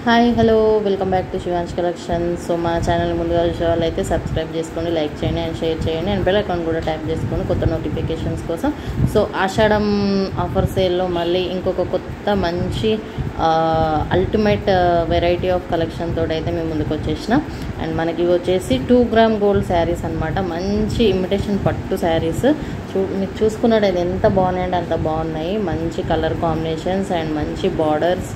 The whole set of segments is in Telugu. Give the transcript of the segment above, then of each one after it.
Hi hello welcome back to Shivansh collections. So మా ఛానల్ ముందుగా చూసే వాళ్ళు అయితే సబ్స్క్రైబ్ చేసుకోండి, లైక్ చేయండి అండ్ షేర్ చేయండి అండ్ బెల్ ఐకాన్ కూడా ట్యాప్ చేసుకోండి కొత్త నోటిఫికేషన్స్ కోసం. సో ఆషాఢం ఆఫర్ సేల్లో మళ్ళీ ఇంకొక కొత్త మంచి అల్టిమేట్ వెరైటీ ఆఫ్ కలెక్షన్ తోటి అయితే మేము ముందుకు వచ్చేసిన. అండ్ మనకి వచ్చేసి 2 గ్రామ్ గోల్డ్ శారీస్ అనమాట. మంచి ఇమిటేషన్ పట్టు శారీస్ మీకు చూసుకున్నట్టయితే ఎంత బాగున్నాయంటే అంత బాగున్నాయి. మంచి కలర్ కాంబినేషన్స్ అండ్ మంచి బార్డర్స్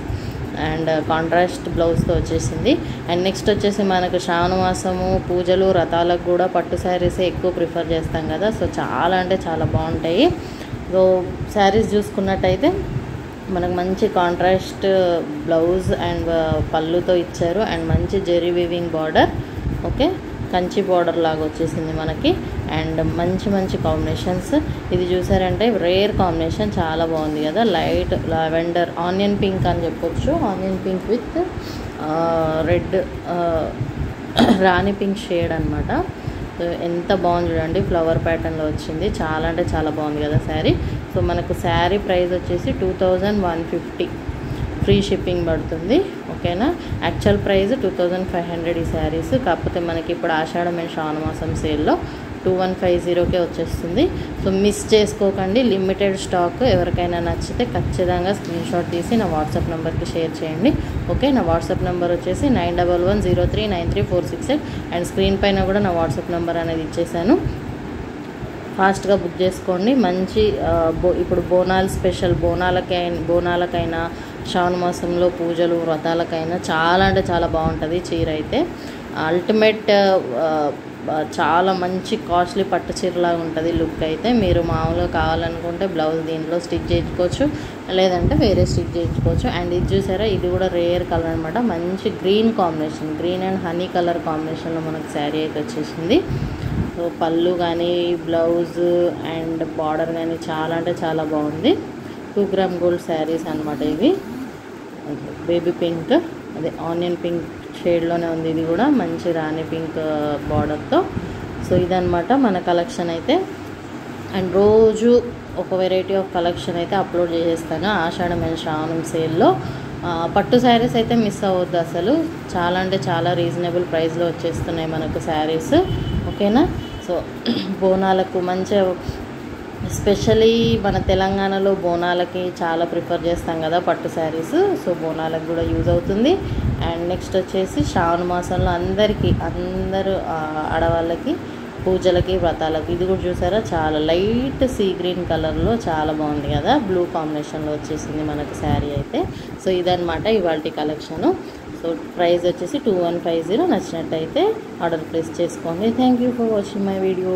అండ్ కాంట్రాస్ట్ బ్లౌజ్తో వచ్చేసింది. అండ్ నెక్స్ట్ వచ్చేసి మనకు శ్రావణ మాసము పూజలు వ్రతాలకు కూడా పట్టు శారీసే ఎక్కువ ప్రిఫర్ చేస్తాం కదా. సో చాలా అంటే చాలా బాగుంటాయి. సో శారీస్ చూసుకున్నట్టయితే మనకు మంచి కాంట్రాస్ట్ బ్లౌజ్ అండ్ పళ్ళుతో ఇచ్చారు అండ్ మంచి zari weaving border, okay Kanchi border లాగా వచ్చేసింది మనకి. అండ్ మంచి మంచి కాంబినేషన్స్. ఇది చూసారంటే రేర్ కాంబినేషన్, చాలా బాగుంది కదా. లైట్ లావెండర్ ఆనియన్ పింక్ అని చెప్పొచ్చు. Onion pink with red Rani pink shade అనమాట. ఎంత బాగుంది చూడండి, ఫ్లవర్ ప్యాటర్న్లో వచ్చింది. చాలా అంటే చాలా బాగుంది కదా శారీ. సో మనకు శారీ ప్రైస్ వచ్చేసి 2150, ఫ్రీ షిప్పింగ్ పడుతుంది, ఓకేనా. యాక్చువల్ ప్రైస్ 2500 ఈ శారీస్. కాకపోతే మనకి ఇప్పుడు ఆషాఢం అండ్ శ్రావణ మాసం సేల్లో 2150కే వచ్చేస్తుంది. సో మిస్ చేసుకోకండి, లిమిటెడ్ స్టాక్. ఎవరికైనా నచ్చితే ఖచ్చితంగా స్క్రీన్ షాట్ తీసి నా వాట్సాప్ నెంబర్కి షేర్ చేయండి, ఓకే. నా వాట్సాప్ నెంబర్ వచ్చేసి 9110393468 అండ్ స్క్రీన్ పైన కూడా నా వాట్సాప్ నెంబర్ అనేది ఇచ్చేసాను. ఫాస్ట్గా బుక్ చేసుకోండి. మంచి ఇప్పుడు బోనాలు స్పెషల్, బోనాలకైనా శ్రావణ మాసంలో పూజలు వ్రతాలకైనా చాలా అంటే చాలా బాగుంటుంది చీర అయితే. అల్టిమేట్ చాలా మంచి కాస్ట్లీ పట్టు చీరలాగా ఉంటుంది లుక్ అయితే. మీరు మామూలుగా కావాలనుకుంటే బ్లౌజ్ దీంట్లో స్టిచ్ చేయించుకోవచ్చు, లేదంటే వేరే స్టిచ్ చేయించుకోవచ్చు. అండ్ ఇది చూసారా, ఇది కూడా రేర్ కలర్ అనమాట. మంచి green combination, green and honey colour కాంబినేషన్లో మనకు శారీ అయితే వచ్చేసింది. సో పళ్ళు కానీ బ్లౌజ్ అండ్ బార్డర్ కానీ చాలా అంటే చాలా బాగుంది. 2 గ్రామ్ గోల్డ్ శారీస్ అనమాట ఇవి. బేబీ పింక్, అదే ఆనియన్ పింక్ షేడ్లోనే ఉంది. ఇది కూడా మంచి రాణి పింక్ బార్డర్తో. సో ఇదనమాట మన కలెక్షన్ అయితే. అండ్ రోజు ఒక వెరైటీ ఆఫ్ కలెక్షన్ అయితే అప్లోడ్ చేసేస్తాను ఆషాఢం అండ్ శ్రావణం సేల్లో. పట్టు శారీస్ అయితే మిస్ అవ్వద్దు అసలు. చాలా అంటే చాలా రీజనబుల్ ప్రైస్లో వచ్చేస్తున్నాయి మనకు శారీస్, ఓకేనా. సో బోనాలకు మంచిగా, ఎస్పెషలీ మన తెలంగాణలో బోనాలకి చాలా ప్రిఫర్ చేస్తాం కదా పట్టు శారీస్. సో బోనాలకు కూడా యూజ్ అవుతుంది. అండ్ నెక్స్ట్ వచ్చేసి శ్రావణ మాసంలో అందరూ ఆడవాళ్ళకి పూజలకి వ్రతాలకి. ఇది కూడా చూసారా, చాలా లైట్ సీ గ్రీన్ కలర్లో చాలా బాగుంది కదా. బ్లూ కాంబినేషన్లో వచ్చేసింది మనకు శారీ అయితే. సో ఇదనమాట ఇవాల్టి కలెక్షను. సో ప్రైస్ వచ్చేసి 2150. నచ్చినట్టయితే ఆర్డర్ ప్లేస్ చేసుకోండి. Thank you for watching my video.